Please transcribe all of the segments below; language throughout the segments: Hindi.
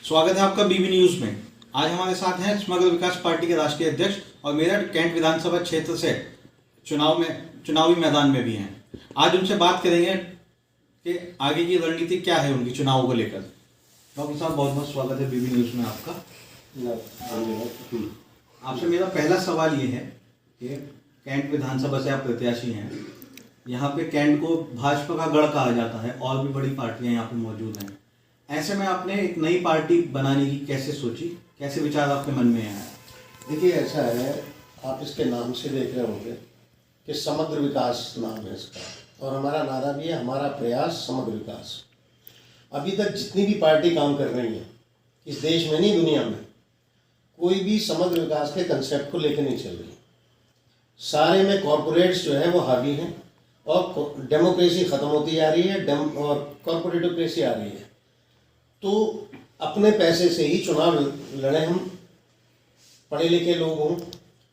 स्वागत है आपका बीबी न्यूज में। आज हमारे साथ हैं समग्र विकास पार्टी के राष्ट्रीय अध्यक्ष और मेरठ कैंट विधानसभा क्षेत्र से चुनावी मैदान में भी हैं। आज उनसे बात करेंगे कि आगे की रणनीति क्या है उनकी चुनाव को लेकर। डॉक्टर साहब, बहुत बहुत स्वागत है बीबी न्यूज में आपका। आपसे मेरा पहला सवाल ये है कि कैंट विधानसभा से आप प्रत्याशी हैं। यहाँ पे कैंट को भाजपा का गढ़ कहा जाता है और भी बड़ी पार्टियां यहाँ पे मौजूद हैं। ऐसे में आपने एक नई पार्टी बनाने की कैसे सोची, कैसे विचार आपके मन में आया? देखिए, ऐसा है, आप इसके नाम से देख रहे होंगे कि समग्र विकास नाम है इसका, और हमारा नारा भी है, हमारा प्रयास समग्र विकास। अभी तक जितनी भी पार्टी काम कर रही है इस देश में नहीं, दुनिया में, कोई भी समग्र विकास के कंसेप्ट को लेकर नहीं चल रही। सारे में कॉरपोरेट्स जो है वो हावी हैं और डेमोक्रेसी ख़त्म होती जा रही है और कॉरपोरेटोक्रेसी आ रही है। तो अपने पैसे से ही चुनाव लड़े हम, पढ़े लिखे लोग हों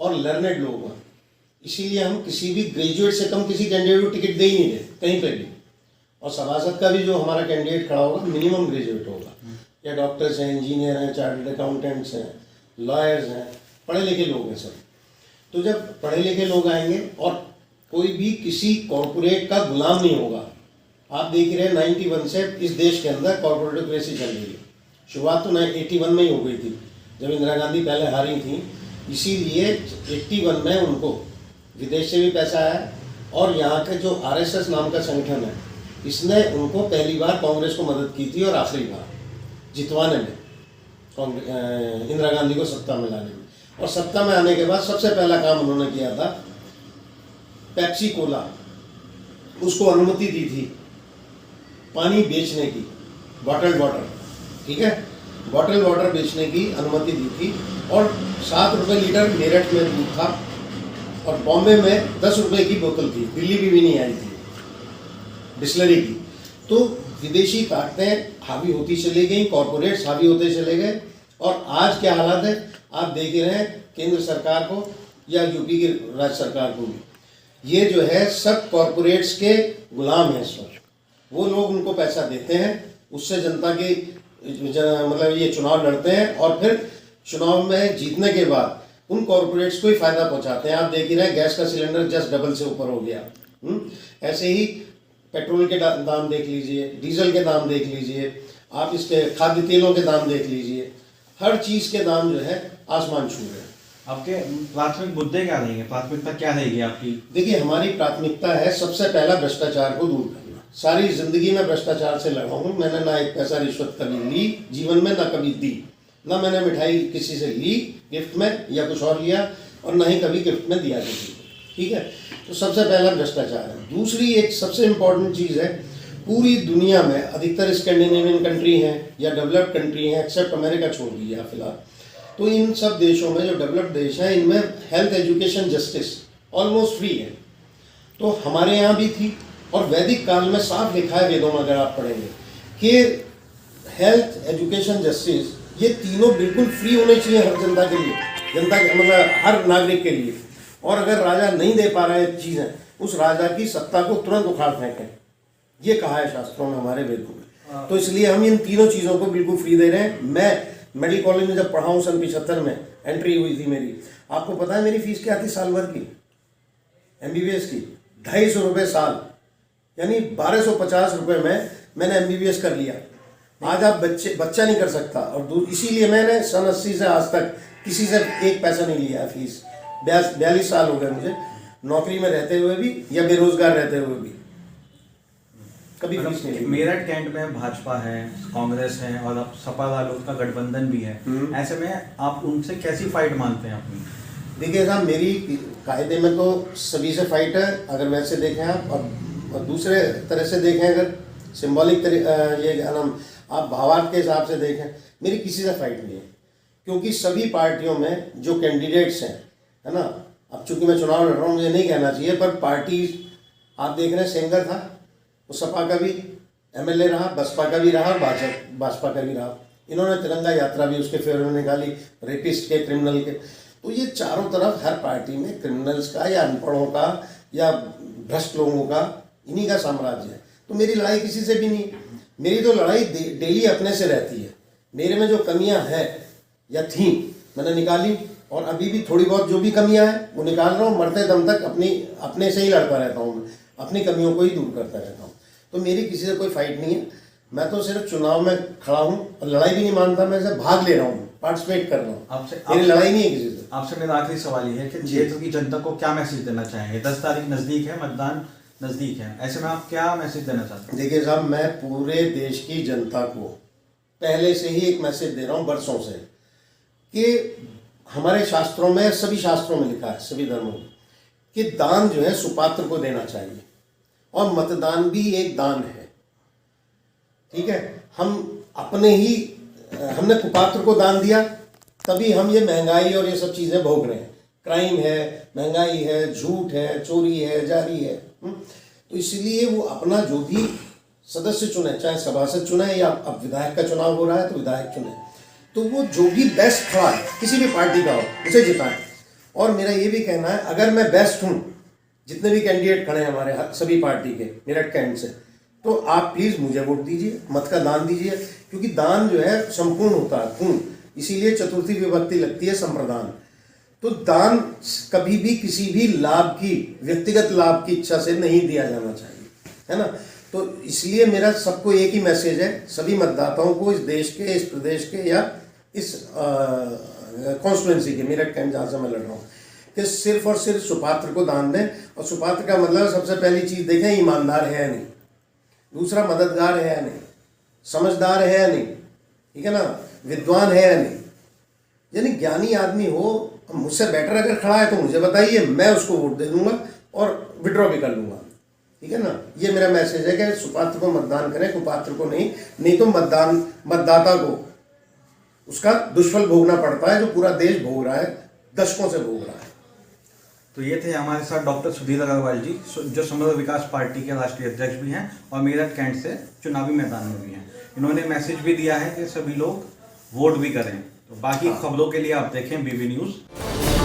और लर्नेड लोग हों, इसीलिए हम किसी भी ग्रेजुएट से कम किसी कैंडिडेट को टिकट दे ही नहीं रहे कहीं पर भी। और सभासद का भी जो हमारा कैंडिडेट खड़ा होगा मिनिमम ग्रेजुएट होगा, या डॉक्टर्स हैं, इंजीनियर हैं, चार्टर्ड अकाउंटेंट्स हैं, लॉयर्स हैं, पढ़े लिखे लोग हैं सब। तो जब पढ़े लिखे लोग आएंगे और कोई भी किसी कॉरपोरेट का गुलाम नहीं होगा। आप देख रहे हैं 91 से इस देश के अंदर कॉरपोरेटोक्रेसी चल रही है। शुरुआत तो 81 में ही हो गई थी जब इंदिरा गांधी पहले हारी थी। इसीलिए 81 में उनको विदेश से भी पैसा आया और यहाँ के जो RSS नाम का संगठन है इसने उनको पहली बार कांग्रेस को मदद की थी और आखिरी बार जितवाने में, इंदिरा गांधी को सत्ता में लाने में। और सत्ता में आने के बाद सबसे पहला काम उन्होंने किया था, पेप्सी कोला उसको अनुमति दी थी पानी बेचने की, बॉटल्ड वाटर, ठीक है, बॉटल वाटर बेचने की अनुमति दी थी। और 7 रुपये लीटर मेरठ में दूध था और बॉम्बे में 10 रुपये की बोतल थी, दिल्ली भी नहीं आई थी बिस्लरी की। तो विदेशी ताकतें हावी होती चली गई, कॉरपोरेट्स हावी होते चले गए। और आज क्या हालात है आप देख रहे हैं, केंद्र सरकार को या यूपी की राज्य सरकार को भी, ये जो है सब कॉरपोरेट्स के गुलाम हैं इस वक्त। वो लोग उनको पैसा देते हैं, उससे जनता की मतलब ये चुनाव लड़ते हैं और फिर चुनाव में जीतने के बाद उन कॉरपोरेट्स को ही फायदा पहुंचाते हैं। आप देख ही रहे हैं, गैस का सिलेंडर जस्ट डबल से ऊपर हो गया। ऐसे ही पेट्रोल के दाम देख लीजिए, डीजल के दाम देख लीजिए, आप इसके खाद्य तेलों के दाम देख लीजिए, हर चीज़ के दाम जो है आसमान छू रहे हैं। आपके प्राथमिक मुद्दे क्या रहेंगे, प्राथमिकता क्या रहेगी आपकी? देखिए, हमारी प्राथमिकता है सबसे पहला भ्रष्टाचार को दूर करना। सारी जिंदगी में भ्रष्टाचार से लड़ा हूँ। मैंने ना एक पैसा रिश्वत कभी ली जीवन में, ना कभी दी, ना मैंने मिठाई किसी से ली गिफ्ट में या कुछ और लिया, और ना ही कभी गिफ्ट में दिया किसी को, ठीक है। तो सबसे पहला भ्रष्टाचार है। दूसरी एक सबसे इम्पोर्टेंट चीज़ है, पूरी दुनिया में अधिकतर स्कैंडिनेवियन कंट्री हैं या डेवलप्ड कंट्री हैं, एक्सेप्ट अमेरिका छोड़ दिया फिलहाल, तो इन सब देशों में जो डेवलप्ड देश हैं इनमें health education justice almost free है। तो हमारे यहाँ भी थी, और वैदिक काल में साफ लिखा है वेदों में, अगर आप पढ़ेंगे, कि हेल्थ एजुकेशन जस्टिस ये तीनों बिल्कुल फ्री होने चाहिए हर जनता के लिए, जनता के मतलब हर नागरिक के लिए। और अगर राजा नहीं दे पा रहा है चीज़ें, उस राजा की सत्ता को तुरंत उखाड़ फेंकें, ये कहा है शास्त्रों में, हमारे वेदों में। तो इसलिए हम इन तीनों चीज़ों को बिल्कुल फ्री दे रहे हैं। मैं मेडिकल कॉलेज में जब पढ़ा हूँ, सन 75 में एंट्री हुई थी मेरी। आपको पता है मेरी फीस क्या थी साल भर की MBBS की? 250 रुपये साल, यानी 1250 रुपये में मैंने MBBS कर लिया। आज आप बच्चा नहीं कर सकता। और इसीलिए मैंने सन 80 से आज तक किसी से एक पैसा नहीं लिया फीस। 42 साल हो गए मुझे नौकरी में रहते हुए भी या बेरोजगार रहते हुए भी, कभी फीस नहीं ली। मेरठ कैंट में भाजपा है, कांग्रेस है और अब सपा रालोद का गठबंधन भी है। ऐसे में आप उनसे कैसी फाइट मानते हैं अपनी? देखिए साहब, मेरी कायदे में तो सभी से फाइट है, अगर वैसे देखें आप, और दूसरे तरह से देखें, अगर सिंबॉलिक ये क्या नाम, आप भावार्थ के हिसाब से देखें, मेरी किसी से फाइट नहीं है। क्योंकि सभी पार्टियों में जो कैंडिडेट्स हैं, है ना, अब चूंकि मैं चुनाव लड़ रहा हूँ मुझे नहीं कहना चाहिए, पर पार्टी आप देख रहे हैं, सेंगर था वो सपा का भी MLA रहा, बसपा का भी रहा और भाजपा का भी रहा। इन्होंने तिरंगा यात्रा भी उसके फेवर में निकाली, रेपिस्ट के, क्रिमिनल के। तो ये चारों तरफ हर पार्टी में क्रिमिनल्स का या अनपढ़ों का या भ्रष्ट लोगों का, इन्हीं का साम्राज्य है। तो मेरी लड़ाई किसी से भी नहीं, मेरी तो लड़ाई डेली अपने से रहती है। मेरे में जो कमियां हैं या थी मैंने निकाली, और अभी भी थोड़ी बहुत जो भी कमियां हैं वो निकाल रहा हूँ। मरते दम तक अपने से ही लड़ता रहता हूँ, मैं अपनी कमियों को ही दूर करता रहता हूँ। तो मेरी किसी से कोई फाइट नहीं है, मैं तो सिर्फ चुनाव में खड़ा हूँ और लड़ाई भी नहीं मानता, मैं सिर्फ भाग ले रहा हूँ, पार्टिसिपेट कर रहा हूँ, मेरी लड़ाई नहीं है किसी से। आपसे मेरा आखिरी सवाल ये है कि क्षेत्र की जनता को क्या मैसेज देना चाहेंगे? 10 तारीख नजदीक है, मतदान नजदीक है, ऐसे में आप क्या मैसेज देना चाहते हैं? देखिए साहब, मैं पूरे देश की जनता को पहले से ही एक मैसेज दे रहा हूँ बरसों से, कि हमारे शास्त्रों में, सभी शास्त्रों में लिखा है, सभी धर्मों में, कि दान जो है सुपात्र को देना चाहिए, और मतदान भी एक दान है। ठीक है, हमने कुपात्र को दान दिया, तभी हम ये महंगाई और ये सब चीज़ें भोग रहे हैं। क्राइम है, महंगाई है, झूठ है, चोरी है, जारी है। तो इसलिए वो अपना जो भी सदस्य चुने, चाहे सभासद चुने या अब विधायक का चुनाव हो रहा है तो विधायक चुने, तो वो जो भी बेस्ट खड़ा है किसी भी पार्टी का हो उसे जिताएं। और मेरा ये भी कहना है, अगर मैं बेस्ट हूँ, जितने भी कैंडिडेट खड़े हैं हमारे सभी पार्टी के मेरठ कैंट से, तो आप प्लीज़ मुझे वोट दीजिए, मत का दान दीजिए, क्योंकि दान जो है संपूर्ण होता है, पूर्ण, इसीलिए चतुर्थी विभक्ति लगती है संप्रदान। तो दान कभी भी किसी भी लाभ की, व्यक्तिगत लाभ की इच्छा से नहीं दिया जाना चाहिए, है ना। तो इसलिए मेरा सबको एक ही मैसेज है, सभी मतदाताओं को, इस देश के, इस प्रदेश के या इस कॉन्स्टिट्यूंसी के, मेरठ कैंट जहाँ से मैं लड़ रहा हूँ, कि सिर्फ और सिर्फ सुपात्र को दान दें। और सुपात्र का मतलब सबसे पहली चीज़ देखें, ईमानदार है या नहीं, दूसरा मददगार है या नहीं, समझदार है या नहीं, ठीक है ना, विद्वान है या नहीं, यानी ज्ञानी आदमी हो। मुझसे बेटर अगर खड़ा है तो मुझे बताइए, मैं उसको वोट दे दूंगा और विड्रॉ भी कर लूँगा, ठीक है ना। ये मेरा मैसेज है कि सुपात्र को मतदान करें, कुपात्र को नहीं तो मतदाता को उसका दुष्फल भोगना पड़ता है, जो पूरा देश भोग रहा है, दशकों से भोग रहा है। तो ये थे हमारे साथ डॉक्टर सुधीर अग्रवाल जी, जो समग्र विकास पार्टी के राष्ट्रीय अध्यक्ष भी हैं और मेरठ कैंट से चुनावी मैदान में भी हैं। इन्होंने मैसेज भी दिया है कि सभी लोग वोट भी करें। तो बाकी खबरों के लिए आप देखें बीबी न्यूज़।